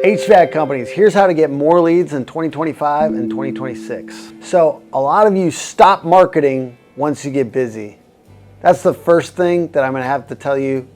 HVAC companies, here's how to get more leads in 2025 and 2026. So a lot of you stop marketing once you get busy. That's the first thing that I'm gonna have to tell you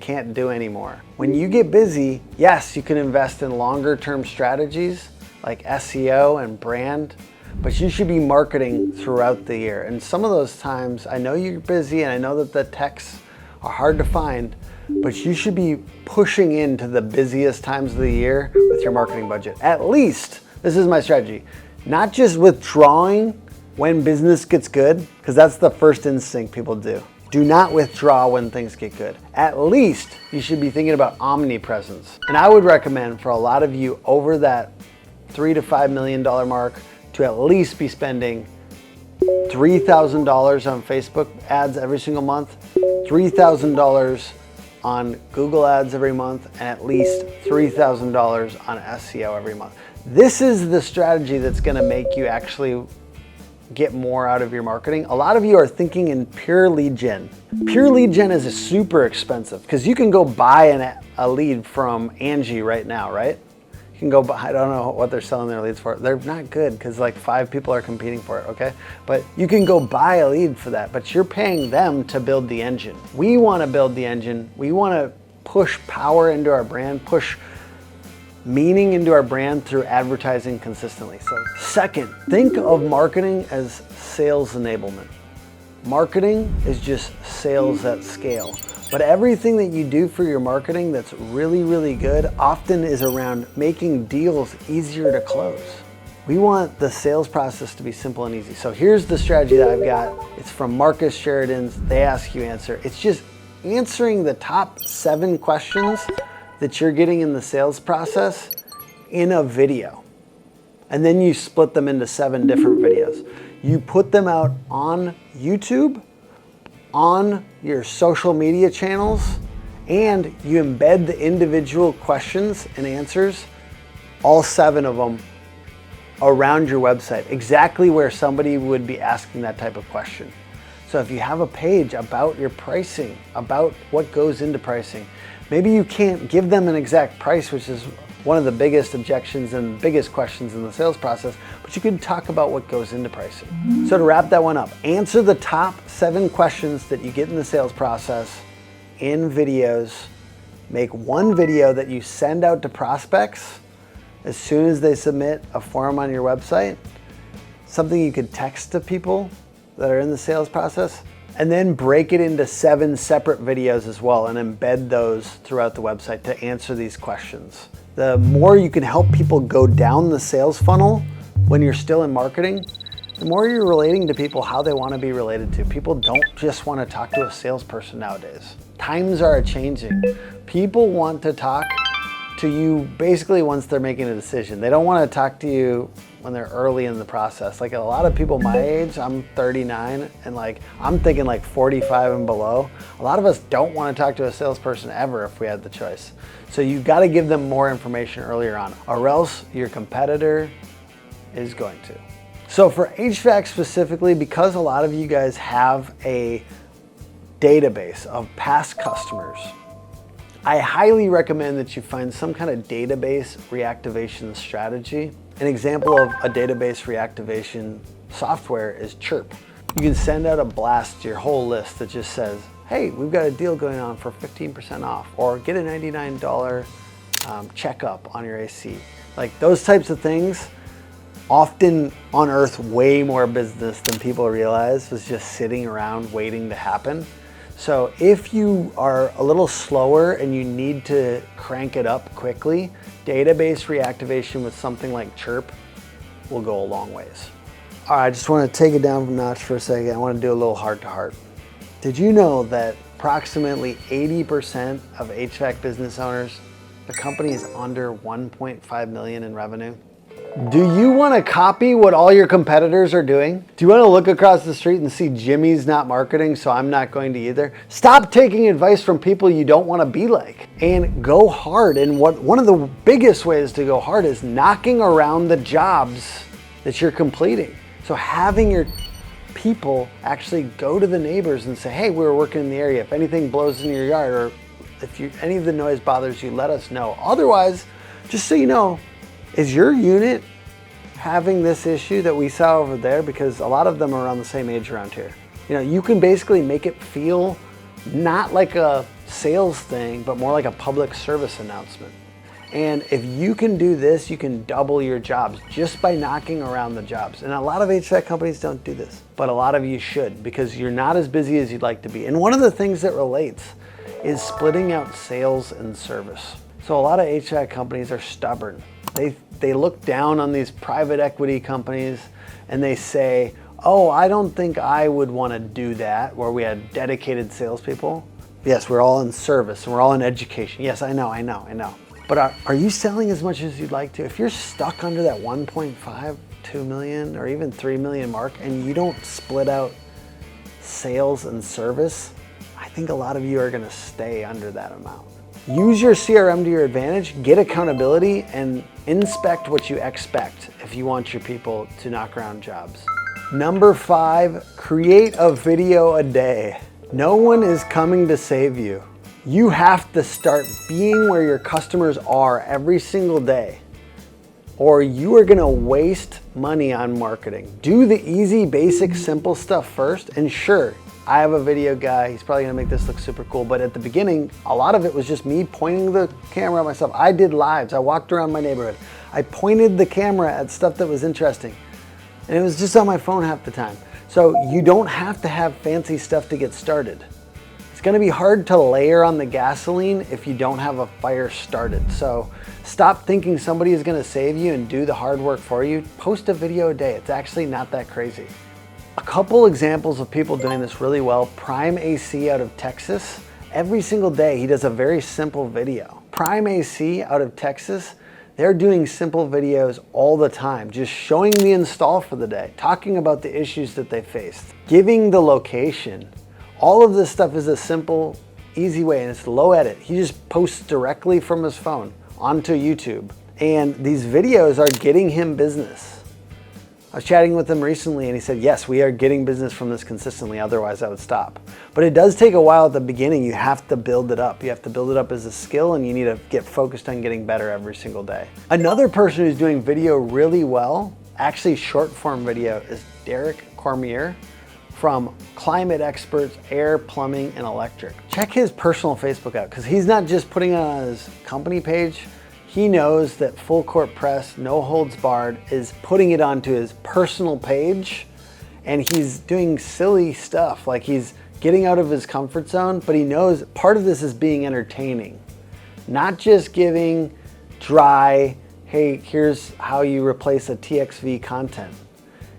can't do anymore. When you get busy, yes, you can invest in longer term strategies like SEO and brand, but you should be marketing throughout the year. And some of those times, I know you're busy and I know that the texts are hard to find, but you should be pushing into the busiest times of the year with your marketing budget. At least, this is my strategy, not just withdrawing when business gets good, because that's the first instinct people do. Do not withdraw when things get good. At least you should be thinking about omnipresence. And I would recommend for a lot of you over that $3 to $5 million mark to at least be spending $3,000 on Facebook ads every single month, $3,000 on Google ads every month, and at least $3,000 on SEO every month. This is the strategy that's gonna make you actually get more out of your marketing. A lot of you are thinking in pure lead gen. Pure lead gen is super expensive because you can go buy a lead from Angie right now, right? You can go buy, I don't know what they're selling their leads for. They're not good because like 5 people are competing for it, okay? But you can go buy a lead for that, but you're paying them to build the engine. We wanna build the engine. We wanna push power into our brand, push meaning into our brand through advertising consistently. So second, think of marketing as sales enablement. Marketing is just sales at scale. But everything that you do for your marketing that's really, really good often is around making deals easier to close. We want the sales process to be simple and easy. So here's the strategy that I've got. It's from Marcus Sheridan's They Ask You Answer. It's just answering the top 7 questions that you're getting in the sales process in a video. And then you split them into 7 different videos. You put them out on YouTube, on your social media channels, and you embed the individual questions and answers, all 7 of them, around your website, exactly where somebody would be asking that type of question. So if you have a page about your pricing, about what goes into pricing, maybe you can't give them an exact price, which is one of the biggest objections and biggest questions in the sales process, but you can talk about what goes into pricing. So to wrap that one up, answer the top 7 questions that you get in the sales process in videos. Make one video that you send out to prospects as soon as they submit a form on your website, something you could text to people that are in the sales process, and then break it into 7 separate videos as well and embed those throughout the website to answer these questions. The more you can help people go down the sales funnel when you're still in marketing, the more you're relating to people how they want to be related to. People don't just want to talk to a salesperson nowadays. Times are changing. People want to talk to you basically once they're making a decision. They don't want to talk to you when they're early in the process. Like a lot of people my age, I'm 39, and like I'm thinking like 45 and below. A lot of us don't want to talk to a salesperson ever if we had the choice. So you've got to give them more information earlier on, or else your competitor is going to. So for HVAC specifically, because a lot of you guys have a database of past customers, I highly recommend that you find some kind of database reactivation strategy. An example of a database reactivation software is Chirp. You can send out a blast to your whole list that just says, hey, we've got a deal going on for 15% off, or get a $99 checkup on your AC. Like those types of things often unearth way more business than people realize was just sitting around waiting to happen. So if you are a little slower and you need to crank it up quickly, database reactivation with something like Chirp will go a long ways. All right, I just want to take it down a notch for a second. I want to do a little heart-to-heart. Did you know that approximately 80% of HVAC business owners, the company is under 1.5 million in revenue? Do you want to copy what all your competitors are doing? Do you want to look across the street and see Jimmy's not marketing, so I'm not going to either? Stop taking advice from people you don't want to be like and go hard. And one of the biggest ways to go hard is knocking around the jobs that you're completing. So having your people actually go to the neighbors and say, hey, we were working in the area. If anything blows in your yard or if any of the noise bothers you, let us know. Otherwise, Just so you know, is your unit having this issue that we saw over there? Because a lot of them are around the same age around here. You know, you can basically make it feel not like a sales thing, but more like a public service announcement. And if you can do this, you can double your jobs just by knocking around the jobs. And a lot of HVAC companies don't do this, but a lot of you should, because you're not as busy as you'd like to be. And one of the things that relates is splitting out sales and service. So a lot of HVAC companies are stubborn. They look down on these private equity companies and they say, oh, I don't think I would want to do that, where we had dedicated salespeople. Yes, we're all in service and we're all in education. Yes, I know. But are you selling as much as you'd like to? If you're stuck under that 1.5, 2 million, or even 3 million mark, and you don't split out sales and service, I think a lot of you are gonna stay under that amount. Use your CRM to your advantage, get accountability, and inspect what you expect if you want your people to knock around jobs. Number 5, create a video a day. No one is coming to save you. You have to start being where your customers are every single day, or you are gonna waste money on marketing. Do the easy, basic, simple stuff first. And sure, I have a video guy, he's probably gonna make this look super cool, but at the beginning, a lot of it was just me pointing the camera at myself. I did lives, I walked around my neighborhood. I pointed the camera at stuff that was interesting. And it was just on my phone half the time. So you don't have to have fancy stuff to get started. It's gonna be hard to layer on the gasoline if you don't have a fire started. So stop thinking somebody is gonna save you and do the hard work for you. Post a video a day. It's actually not that crazy. A couple examples of people doing this really well. Prime AC out of Texas. Every single day he does a very simple video. Prime AC out of Texas, they're doing simple videos all the time, just showing the install for the day, talking about the issues that they faced, giving the location. All of this stuff is a simple, easy way, and it's low edit. He just posts directly from his phone onto YouTube. And these videos are getting him business. I was chatting with him recently and he said, yes, we are getting business from this consistently, otherwise I would stop. But it does take a while at the beginning. You have to build it up. You have to build it up as a skill, and you need to get focused on getting better every single day. Another person who's doing video really well, actually short form video, is Cormier from Climate Experts, Air, Plumbing, and Electric. Check his personal Facebook out, because he's not just putting it on his company page. He knows that Full Court Press, No Holds Barred, is putting it onto his personal page, and he's doing silly stuff. Like, he's getting out of his comfort zone, but he knows part of this is being entertaining. Not just giving dry, hey, here's how you replace a TXV content.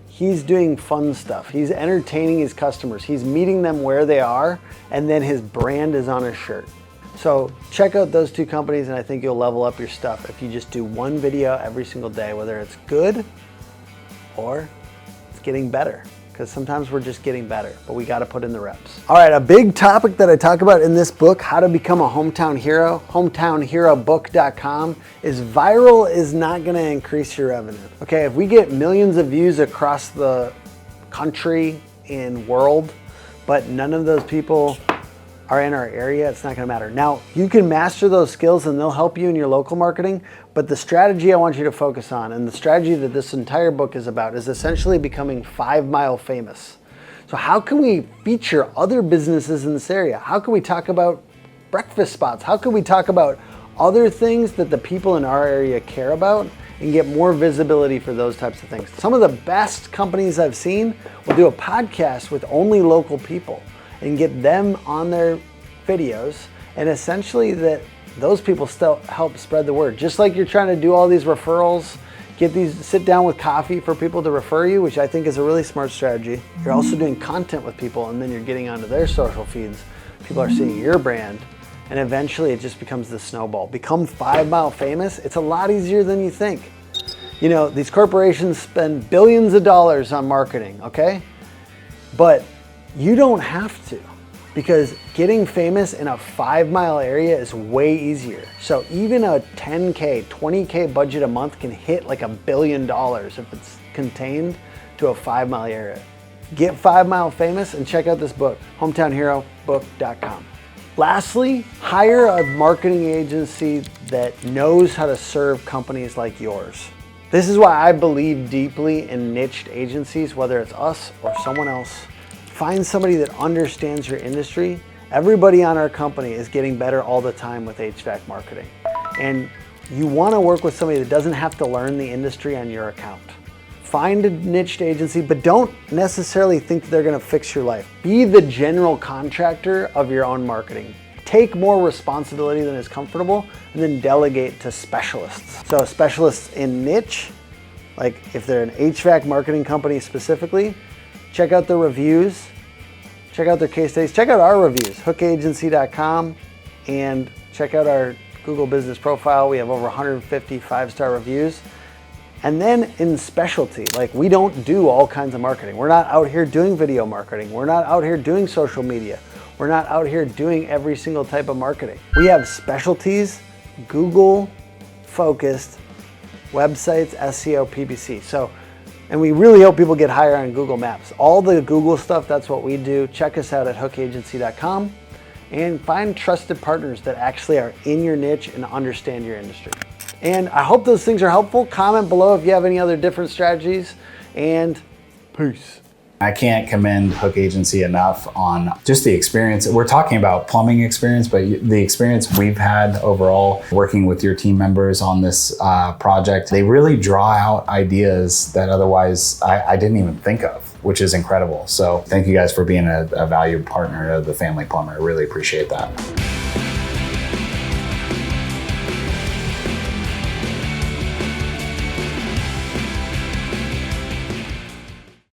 He's doing fun stuff. He's entertaining his customers. He's meeting them where they are, and then his brand is on his shirt. So check out those two companies, and I think you'll level up your stuff if you just do one video every single day, whether it's good or it's getting better. Because sometimes we're just getting better, but we got to put in the reps. All right, a big topic that I talk about in this book, How to Become a Hometown Hero, hometownherobook.com, is viral is not going to increase your revenue. Okay, if we get millions of views across the country and world, but none of those people are in our area, it's not gonna matter. Now, you can master those skills and they'll help you in your local marketing, but the strategy I want you to focus on, and the strategy that this entire book is about, is essentially becoming 5 mile famous. So how can we feature other businesses in this area? How can we talk about breakfast spots? How can we talk about other things that the people in our area care about and get more visibility for those types of things? Some of the best companies I've seen will do a podcast with only local people and get them on their videos, and essentially that those people still help spread the word. Just like you're trying to do all these referrals, sit down with coffee for people to refer you, which I think is a really smart strategy. You're also doing content with people, and then you're getting onto their social feeds. People are seeing your brand, and eventually it just becomes the snowball. Become 5 mile famous. It's a lot easier than you think. You know, these corporations spend billions of dollars on marketing, okay? But you don't have to, because getting famous in a 5 mile area is way easier. So even a 10K, 20K budget a month can hit like $1 billion if it's contained to a 5 mile area. Get 5 mile famous and check out this book, hometownherobook.com. Lastly, hire a marketing agency that knows how to serve companies like yours. This is why I believe deeply in niched agencies, whether it's us or someone else. Find somebody that understands your industry. Everybody on our company is getting better all the time with HVAC marketing. And you want to work with somebody that doesn't have to learn the industry on your account. Find a niched agency, but don't necessarily think that they're going to fix your life. Be the general contractor of your own marketing. Take more responsibility than is comfortable, and then delegate to specialists. So specialists in niche, like if they're an HVAC marketing company specifically, check out their reviews, check out their case studies, check out our reviews, hookagency.com, and check out our Google business profile. We have over 150 5-star reviews. And then in specialty, like we don't do all kinds of marketing. We're not out here doing video marketing. We're not out here doing social media. We're not out here doing every single type of marketing. We have specialties, Google focused websites, SEO, PPC. So, and we really hope people get higher on Google Maps. All the Google stuff, that's what we do. Check us out at hookagency.com and find trusted partners that actually are in your niche and understand your industry. And I hope those things are helpful. Comment below if you have any other different strategies, and peace. I can't commend Hook Agency enough on just the experience. We're talking about plumbing experience, but the experience we've had overall working with your team members on this project, they really draw out ideas that otherwise I didn't even think of, which is incredible. So thank you guys for being a valued partner of the Family Plumber. I really appreciate that.